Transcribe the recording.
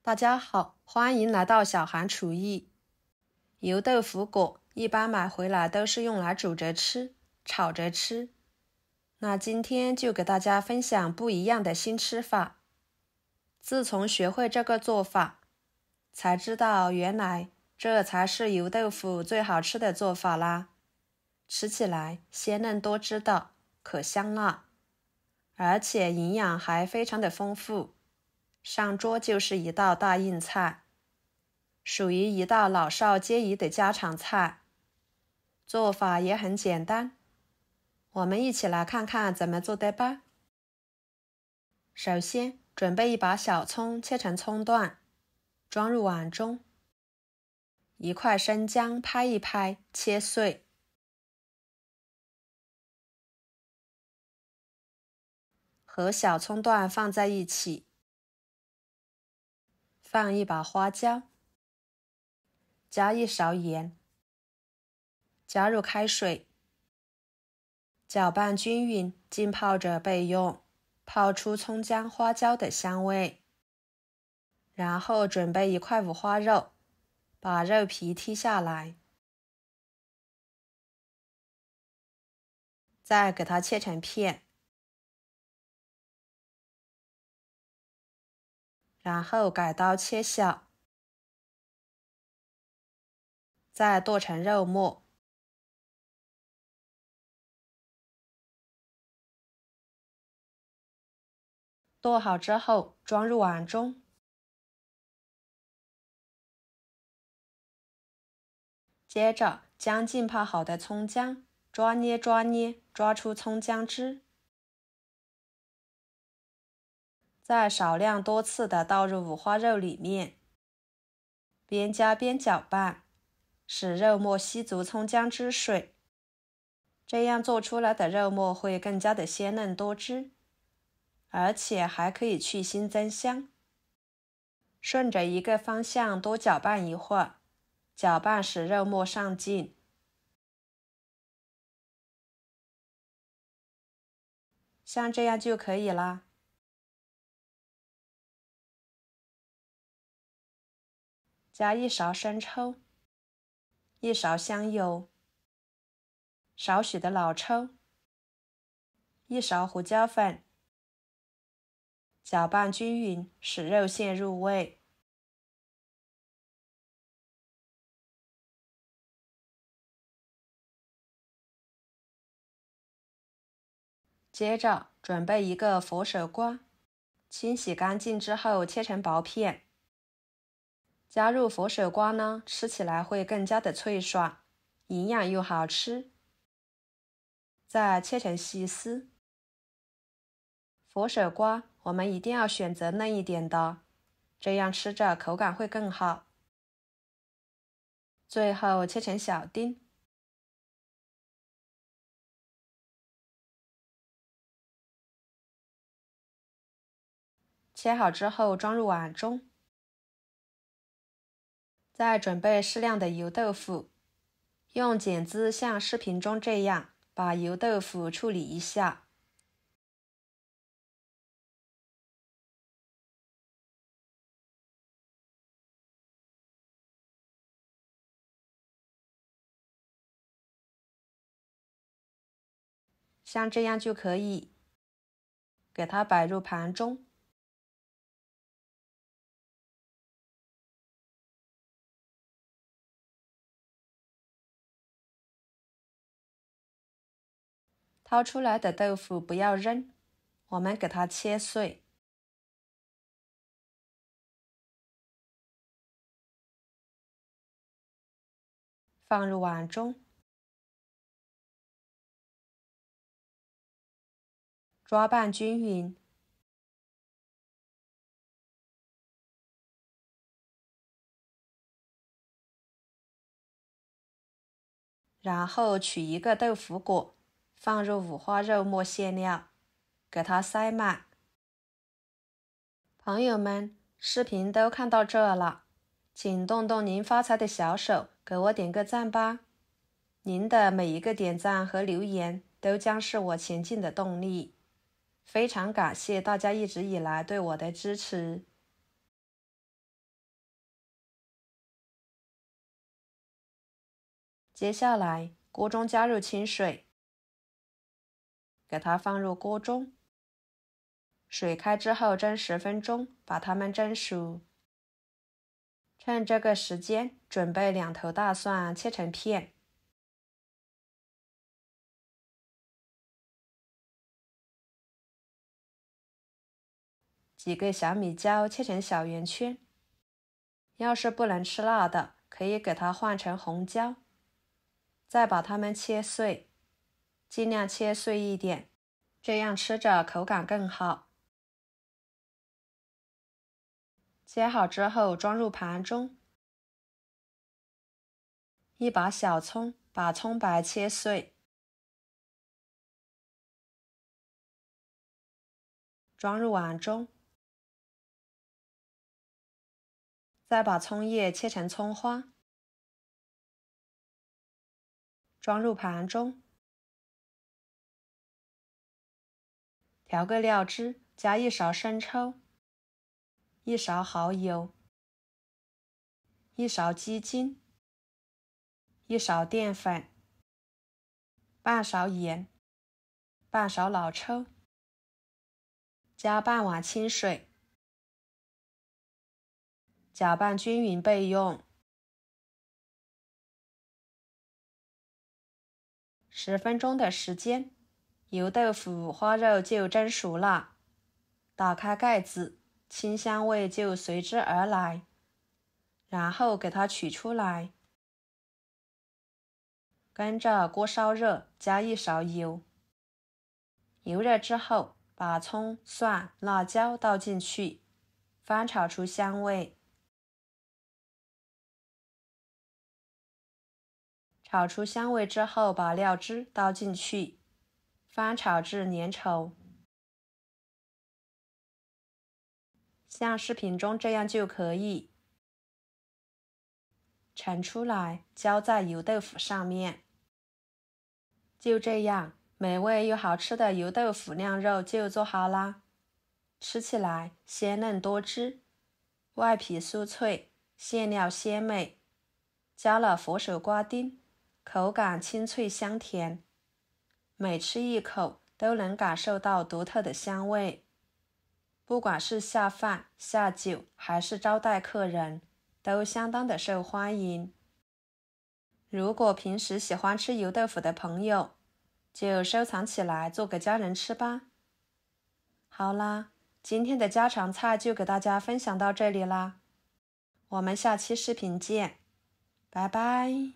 大家好，欢迎来到小韩厨艺。油豆腐果一般买回来都是用来煮着吃、炒着吃。那今天就给大家分享不一样的新吃法。自从学会这个做法，才知道原来这才是油豆腐最好吃的做法啦。吃起来鲜嫩多汁的，可香辣，而且营养还非常的丰富。上桌就是一道大硬菜，属于一道老少皆宜的家常菜，做法也很简单。我们一起来看看怎么做的吧。首先准备一把小葱，切成葱段，装入碗中。一块生姜拍一拍，切碎。和小葱段放在一起。放一把花椒，加一勺盐，加入开水，搅拌均匀，浸泡着备用，泡出葱姜花椒的香味。然后准备一块五花肉，把肉皮剔下来，再给它切成片，然后改刀切小，再剁成肉末。剁好之后装入碗中。接着将浸泡好的葱姜抓捏，抓出葱姜汁。再少量多次的倒入五花肉里面，边加边搅拌，使肉末吸足葱姜汁水。这样做出来的肉末会更加的鲜嫩多汁，而且还可以去腥增香。顺着一个方向多搅拌一会儿，搅拌使肉末上劲。像这样就可以啦。加一勺生抽，一勺香油，少许的老抽，一勺胡椒粉，搅拌均匀，使肉馅入味。接着准备一个佛手瓜，清洗干净之后切成薄片。加入佛手瓜呢，吃起来会更加的脆爽，营养又好吃。再切成细丝。佛手瓜我们一定要选择嫩一点的，这样吃着口感会更好。最后切成小丁。切好之后装入碗中。再准备适量的油豆腐，用剪子像视频中这样把油豆腐处理一下。像这样就可以，给它摆入盘中。掏出来的豆腐不要扔，我们给它切碎。放入碗中。抓拌均匀。然后取一个豆腐果，放入五花肉末馅料，给它塞满。朋友们，视频都看到这了，请动动您发财的小手，给我点个赞吧。您的每一个点赞和留言都将是我前进的动力。非常感谢大家一直以来对我的支持。接下来，锅中加入清水，给它放入锅中。水开之后蒸10分钟，把它们蒸熟。趁这个时间，准备2头大蒜切成片，几个小米椒切成小圆圈。要是不能吃辣的，可以给它换成红椒。再把它们切碎，尽量切碎一点，这样吃着口感更好。切好之后装入盘中。一把小葱，把葱白切碎，装入碗中。再把葱叶切成葱花，装入盘中。调个料汁，加1勺生抽，1勺蚝油，1勺鸡精，1勺淀粉，半勺盐，半勺老抽，加半碗清水，搅拌均匀备用。10分钟的时间，油豆腐花肉就蒸熟了。打开盖子，清香味就随之而来。然后给它取出来，跟着锅烧热，加1勺油。油热之后，把葱、蒜、辣椒倒进去，翻炒出香味。炒出香味之后，把料汁倒进去，翻炒至粘稠。像视频中这样就可以。盛出来，浇在油豆腐上面。就这样，美味又好吃的油豆腐酿肉就做好啦。吃起来鲜嫩多汁，外皮酥脆，馅料鲜美，加了佛手瓜丁，口感清脆香甜，每吃一口都能感受到独特的香味。不管是下饭、下酒还是招待客人，都相当的受欢迎。如果平时喜欢吃油豆腐的朋友，就收藏起来做给家人吃吧。好啦，今天的家常菜就给大家分享到这里啦，我们下期视频见，拜拜。